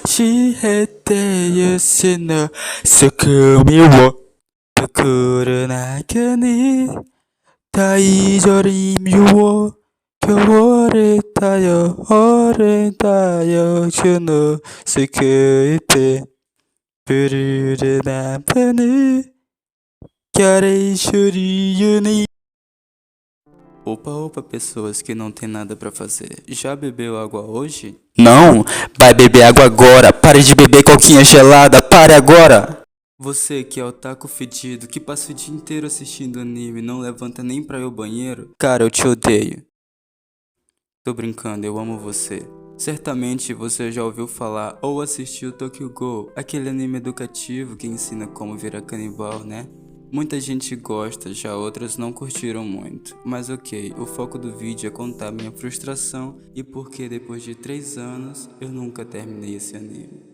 시해대였으나 서금이워 그러나그니 다 이절임유워 겨울에 타여 어른 타여 주노 스크이트 부르르 남편을 querem churiuni. Opa, pessoas que não tem nada pra fazer. Já bebeu água hoje? Não, vai beber água agora. Pare de beber coquinha gelada, pare agora. Você que é otaku fedido, que passa o dia inteiro assistindo anime e não levanta nem pra ir ao banheiro. Cara, eu te odeio. Tô brincando, eu amo você. Certamente você já ouviu falar ou assistiu Tokyo Ghoul, aquele anime educativo que ensina como virar canibal, né? Muita gente gosta, já outras não curtiram muito. Mas ok, o foco do vídeo é contar minha frustração e porque depois de 3 anos eu nunca terminei esse anime.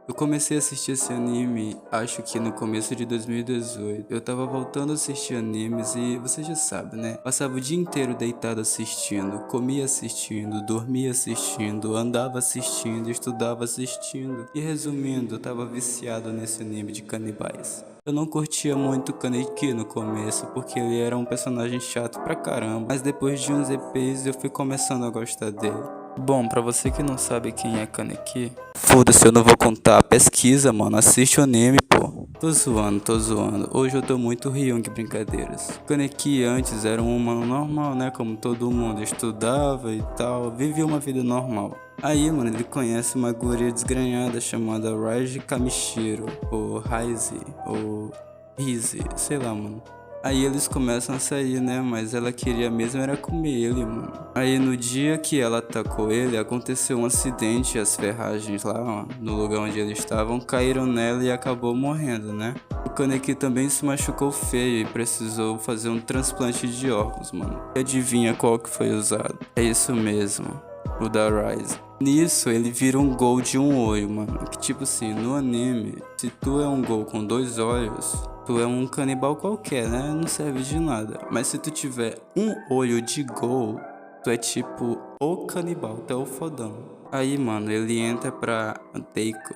Eu comecei a assistir esse anime, acho que no começo de 2018. Eu tava voltando a assistir animes e você já sabe, né? Passava o dia inteiro deitado assistindo, comia assistindo, dormia assistindo, andava assistindo, estudava assistindo. E resumindo, eu tava viciado nesse anime de canibais. Eu não curtia muito o Kaneki no começo, porque ele era um personagem chato pra caramba. Mas depois de uns EPs eu fui começando a gostar dele. Bom, pra você que não sabe quem é Kaneki, foda-se, eu não vou contar. Pesquisa, mano, assiste o anime, pô. Tô zoando. Hoje eu tô muito Ryung brincadeiras. Kaneki antes era um humano normal, né? Como todo mundo, estudava e tal, vivia uma vida normal. Aí, mano, ele conhece uma guria desgranhada chamada Raiji Kamishiro, ou Raizi, ou Rize, sei lá, mano. Aí eles começam a sair, né, mas ela queria mesmo era comer ele, mano. Aí no dia que ela atacou ele, aconteceu um acidente e as ferragens lá, ó, no lugar onde eles estavam, caíram nela e acabou morrendo, né. O Kaneki também se machucou feio e precisou fazer um transplante de órgãos, mano. E adivinha qual que foi usado? É isso mesmo, o da Rise. Nisso, ele vira um gol de um olho, mano. Que tipo assim, no anime, se tu é um gol com 2 olhos, tu é um canibal qualquer, né? Não serve de nada. Mas se tu tiver um olho de gol, tu é tipo o canibal, tu é o fodão. Aí, mano, ele entra pra Anteiko,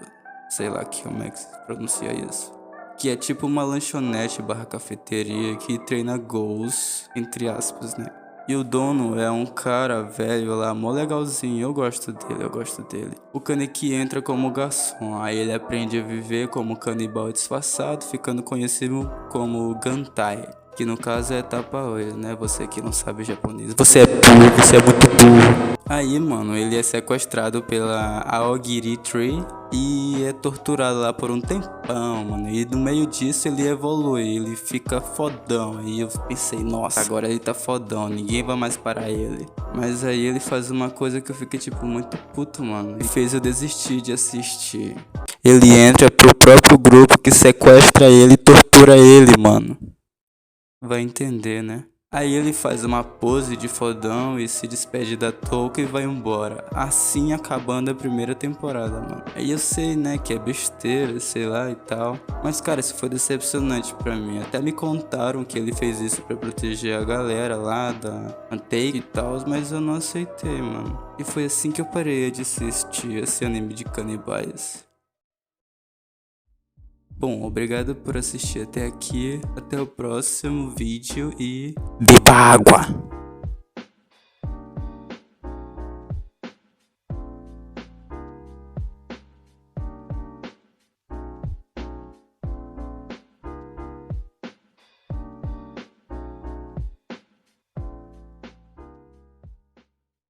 sei lá como é que se pronuncia isso. Que é tipo uma lanchonete barra cafeteria que treina gols, entre aspas, né? E o dono é um cara velho lá, mó legalzinho, eu gosto dele. O Kaneki entra como garçom, aí ele aprende a viver como canibal disfarçado, ficando conhecido como Gantai, que no caso é tapa-olho, né? Você que não sabe japonês. Você é burro, você é muito burro. Aí, mano, ele é sequestrado pela Aogiri Tree e é torturado lá por um tempão, mano. E no meio disso ele evolui, ele fica fodão. E eu pensei, nossa, agora ele tá fodão, ninguém vai mais parar ele. Mas aí ele faz uma coisa que eu fiquei tipo muito puto, mano. E fez eu desistir de assistir. Ele entra pro próprio grupo que sequestra ele e tortura ele, mano. Vai entender, né? Aí ele faz uma pose de fodão e se despede da touca e vai embora. Assim acabando a primeira temporada, mano. Aí eu sei, né, que é besteira, sei lá e tal. Mas, cara, isso foi decepcionante pra mim. Até me contaram que ele fez isso pra proteger a galera lá da Antei e tal. Mas eu não aceitei, mano. E foi assim que eu parei de assistir esse anime de canibais. Bom, obrigado por assistir até aqui. Até o próximo vídeo e beba água!